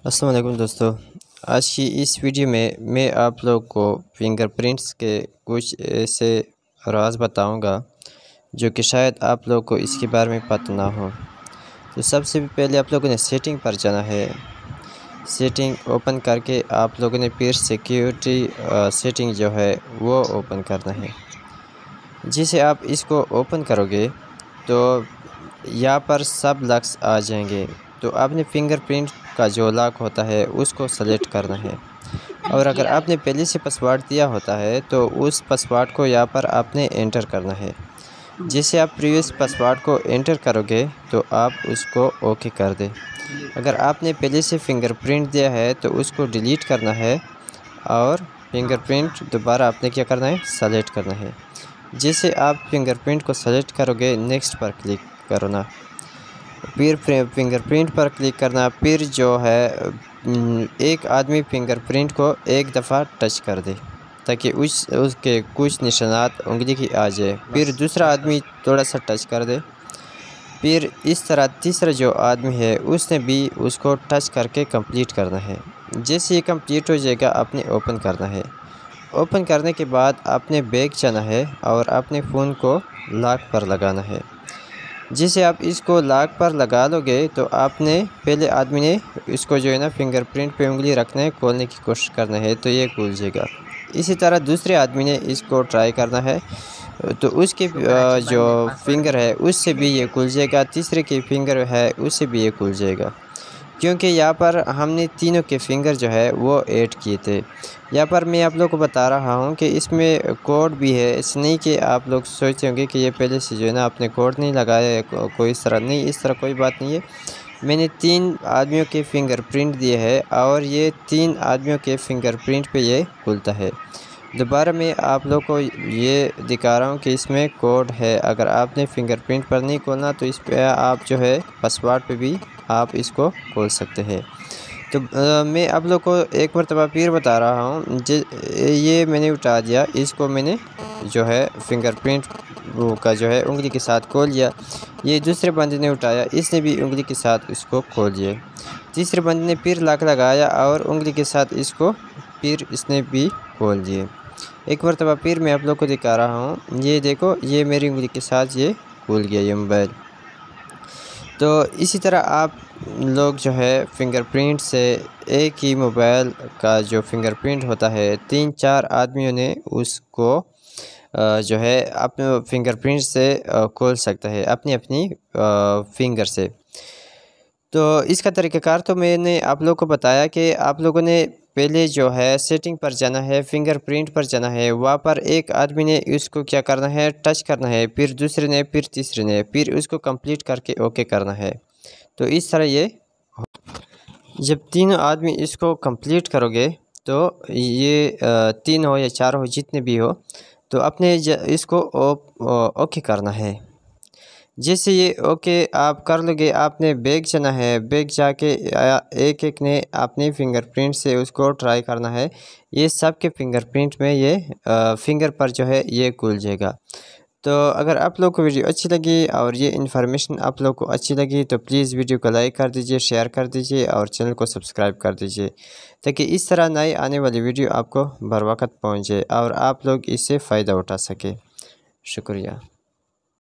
अस्सलाम वालेकुम दोस्तों, आज की इस वीडियो में मैं आप लोग को फिंगरप्रिंट्स के कुछ ऐसे राज बताऊंगा जो कि शायद आप लोग को इसके बारे में पता ना हो। तो सबसे पहले आप लोगों ने सेटिंग पर जाना है। सेटिंग ओपन करके आप लोगों ने फिर सिक्योरिटी सेटिंग जो है वो ओपन करना है। जिसे आप इसको ओपन करोगे तो यहाँ पर सब लॉक्स आ जाएंगे। तो आपने फिंगरप्रिंट का जो लॉक होता है उसको सेलेक्ट करना है, और अगर आपने पहले से पासवर्ड दिया होता है तो उस पासवर्ड को यहाँ पर आपने एंटर करना है। जैसे आप प्रीवियस पासवर्ड को एंटर करोगे तो आप उसको ओके कर दें। अगर आपने पहले से फिंगरप्रिंट दिया है तो उसको डिलीट करना है और फिंगरप्रिंट दोबारा आपने क्या करना है, सेलेक्ट करना है। जैसे आप फिंगरप्रिंट को सेलेक्ट करोगे नेक्स्ट पर क्लिक करना, फिर फिंगरप्रिंट पर क्लिक करना। फिर जो है एक आदमी फिंगरप्रिंट को एक दफ़ा टच कर दे ताकि उसके कुछ निशानात उंगली की आ जाए। फिर दूसरा आदमी थोड़ा सा टच कर दे। फिर इस तरह तीसरा जो आदमी है उसने भी उसको टच करके कंप्लीट करना है। जैसे ये कंप्लीट हो जाएगा आपने ओपन करना है। ओपन करने के बाद आपने बैक जाना है और अपने फ़ोन को लॉक पर लगाना है। जिसे आप इसको लॉक पर लगा लोगे तो आपने पहले आदमी ने इसको जो है ना फिंगरप्रिंट पे उंगली रखना है, खोलने की कोशिश करना है तो ये खुल जाएगा। इसी तरह दूसरे आदमी ने इसको ट्राई करना है तो उसके जो फिंगर है उससे भी ये खुल जाएगा। तीसरे के फिंगर है उससे भी ये खुल जाएगा, क्योंकि यहाँ पर हमने तीनों के फिंगर जो है वो ऐड किए थे। यहाँ पर मैं आप लोगों को बता रहा हूँ कि इसमें कोड भी है। इस नहीं कि आप लोग सोचते होंगे कि ये पहले से जो है ना आपने कोड नहीं लगाया है, कोई इस तरह नहीं, इस तरह कोई बात नहीं है। मैंने 3 आदमियों के फिंगरप्रिंट दिए हैं और ये 3 आदमियों के फिंगरप्रिंट पे ये खुलता है। दोबारा मैं आप लोग को ये दिखा रहा हूँ कि इसमें कोड है। अगर आपने फिंगरप्रिंट पर नहीं खोलना तो इस पर आप जो है पासवर्ड पे भी आप इसको खोल सकते हैं। तो मैं आप लोग को एक मरतबा फिर बता रहा हूँ, ये मैंने उठा दिया, इसको मैंने जो है फिंगरप्रिंट का जो है उंगली के साथ खोल लिया। ये दूसरे बंदे ने उठाया, इसने भी उंगली के साथ इसको खोल लिया। तीसरे बंदे ने फिर लॉक लगाया और उंगली के साथ इसको फिर इसने भी खोल दिए। एक मरतबा फिर मैं आप लोग को दिखा रहा हूँ, ये देखो, ये मेरी उंगली के साथ ये खुल गया ये मोबाइल। तो इसी तरह आप लोग जो है फिंगरप्रिंट से एक ही मोबाइल का जो फिंगरप्रिंट होता है 3-4 आदमियों ने उसको जो है अपने फिंगरप्रिंट से खोल सकता है अपनी अपनी फिंगर से। तो इसका तरीक़ाकार तो मैंने आप लोगों को बताया कि आप लोगों ने पहले जो है सेटिंग पर जाना है, फिंगरप्रिंट पर जाना है। वहाँ पर एक आदमी ने उसको क्या करना है, टच करना है, फिर दूसरे ने, फिर तीसरे ने, फिर उसको कंप्लीट करके ओके करना है। तो इस तरह ये जब तीनों आदमी इसको कंप्लीट करोगे तो ये 3 हो या 4 हो, जितने भी हो, तो अपने इसको ओके करना है। जैसे ये ओके आप कर लोगे, आपने बैक जाना है। बैक जाके एक एक ने अपने फिंगरप्रिंट से उसको ट्राई करना है। ये सब के फिंगरप्रिंट में ये फिंगर पर जो है ये खुल जाएगा। तो अगर आप लोग को वीडियो अच्छी लगी और ये इन्फॉर्मेशन आप लोग को अच्छी लगी तो प्लीज़ वीडियो को लाइक कर दीजिए, शेयर कर दीजिए और चैनल को सब्सक्राइब कर दीजिए, ताकि इस तरह नई आने वाली वीडियो आपको बर वक्त पहुँचे और आप लोग इससे फ़ायदा उठा सके। शुक्रिया।